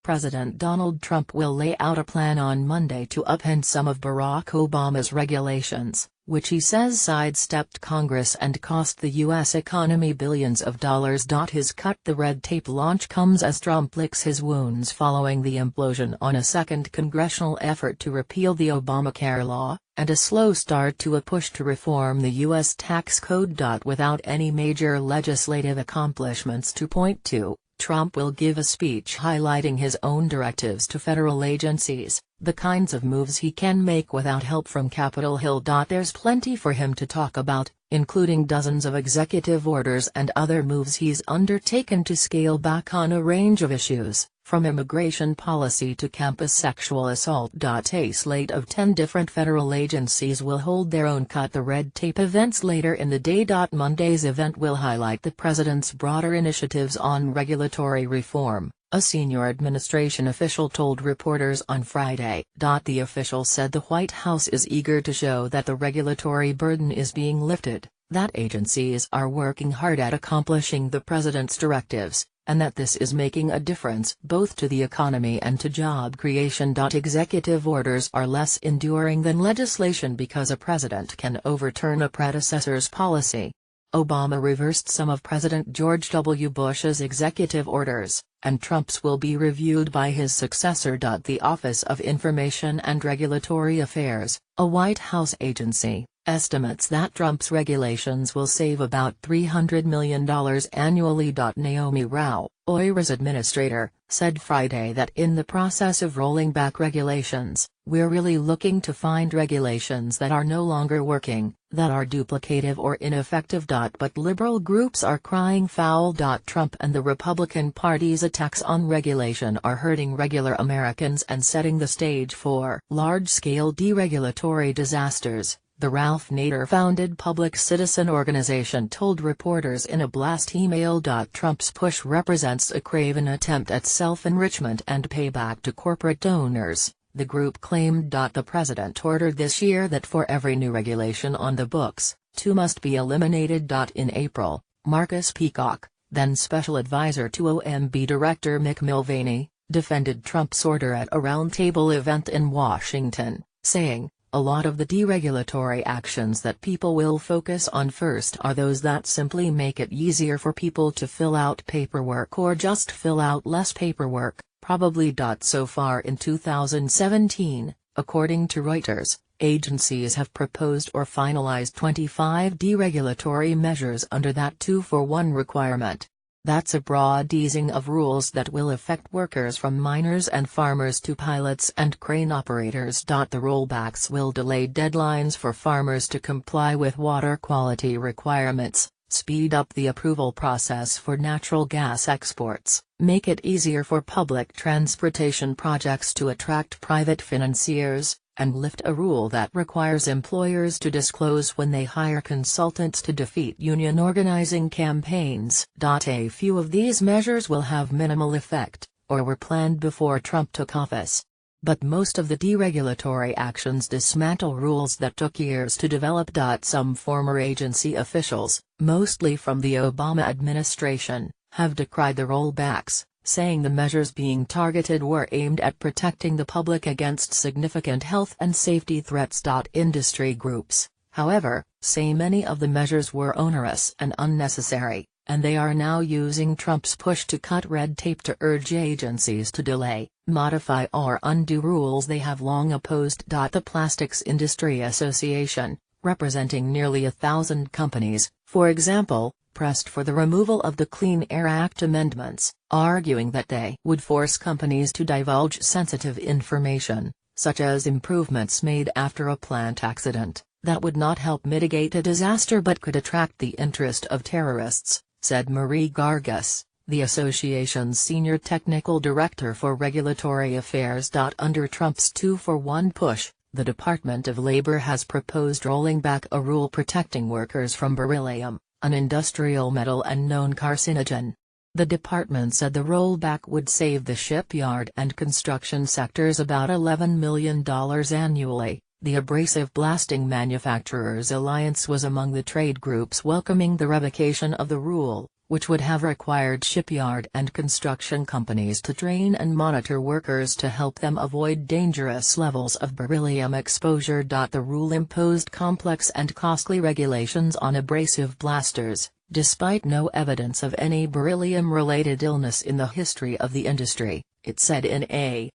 President Donald Trump will lay out a plan on Monday to upend some of Barack Obama's regulations, which he says sidestepped Congress and cost the U.S. economy billions of dollars. His cut the red tape launch comes as Trump licks his wounds following the implosion on a second congressional effort to repeal the Obamacare law, and a slow start to a push to reform the U.S. tax code. Without any major legislative accomplishments to point to, Trump will give a speech highlighting his own directives to federal agencies, the kinds of moves he can make without help from Capitol Hill. There's plenty for him to talk about, including dozens of executive orders and other moves he's undertaken to scale back on a range of issues, from immigration policy to campus sexual assault. A slate of 10 different federal agencies will hold their own cut the red tape events later in the day. Monday's event will highlight the president's broader initiatives on regulatory reform, a senior administration official told reporters on Friday. The official said the White House is eager to show that the regulatory burden is being lifted, that agencies are working hard at accomplishing the president's directives, and that this is making a difference both to the economy and to job creation. Executive orders are less enduring than legislation because a president can overturn a predecessor's policy. Obama reversed some of President George W. Bush's executive orders, and Trump's will be reviewed by his successor. The Office of Information and Regulatory Affairs, a White House agency, estimates that Trump's regulations will save about $300 million annually. Naomi Rao, OIRA's administrator, said Friday that in the process of rolling back regulations, we're really looking to find regulations that are no longer working, that are duplicative or ineffective. But liberal groups are crying foul. Trump and the Republican Party's attacks on regulation are hurting regular Americans and setting the stage for large-scale deregulatory disasters, the Ralph Nader-founded public citizen organization told reporters in a blast email. Trump's push represents a craven attempt at self-enrichment and payback to corporate donors, the group claimed. The president ordered this year that for every new regulation on the books, 2 must be eliminated. In April, Marcus Peacock, then special advisor to OMB Director Mick Mulvaney, defended Trump's order at a roundtable event in Washington, saying, "A lot of the deregulatory actions that people will focus on first are those that simply make it easier for people to fill out paperwork or just fill out less paperwork, probably." So far in 2017, according to Reuters, agencies have proposed or finalized 25 deregulatory measures under that 2-for-1 requirement. That's a broad easing of rules that will affect workers from miners and farmers to pilots and crane operators. The rollbacks will delay deadlines for farmers to comply with water quality requirements, speed up the approval process for natural gas exports, make it easier for public transportation projects to attract private financiers, and lift a rule that requires employers to disclose when they hire consultants to defeat union organizing campaigns. A few of these measures will have minimal effect, or were planned before Trump took office. But most of the deregulatory actions dismantle rules that took years to develop. Some former agency officials, mostly from the Obama administration, have decried the rollbacks, saying the measures being targeted were aimed at protecting the public against significant health and safety threats. Industry groups, however, say many of the measures were onerous and unnecessary, and they are now using Trump's push to cut red tape to urge agencies to delay, modify or undo rules they have long opposed. The Plastics Industry Association, representing nearly 1,000 companies, for example, pressed for the removal of the Clean Air Act amendments, arguing that they would force companies to divulge sensitive information, such as improvements made after a plant accident, that would not help mitigate a disaster but could attract the interest of terrorists, said Marie Gargas, the association's senior technical director for regulatory affairs. Under Trump's 2-for-1 push, the Department of Labor has proposed rolling back a rule protecting workers from beryllium, an industrial metal and known carcinogen. The department said the rollback would save the shipyard and construction sectors about $11 million annually. The Abrasive Blasting Manufacturers Alliance was among the trade groups welcoming the revocation of the rule, which would have required shipyard and construction companies to train and monitor workers to help them avoid dangerous levels of beryllium exposure. The rule imposed complex and costly regulations on abrasive blasters, despite no evidence of any beryllium-related illness in the history of the industry, it said in a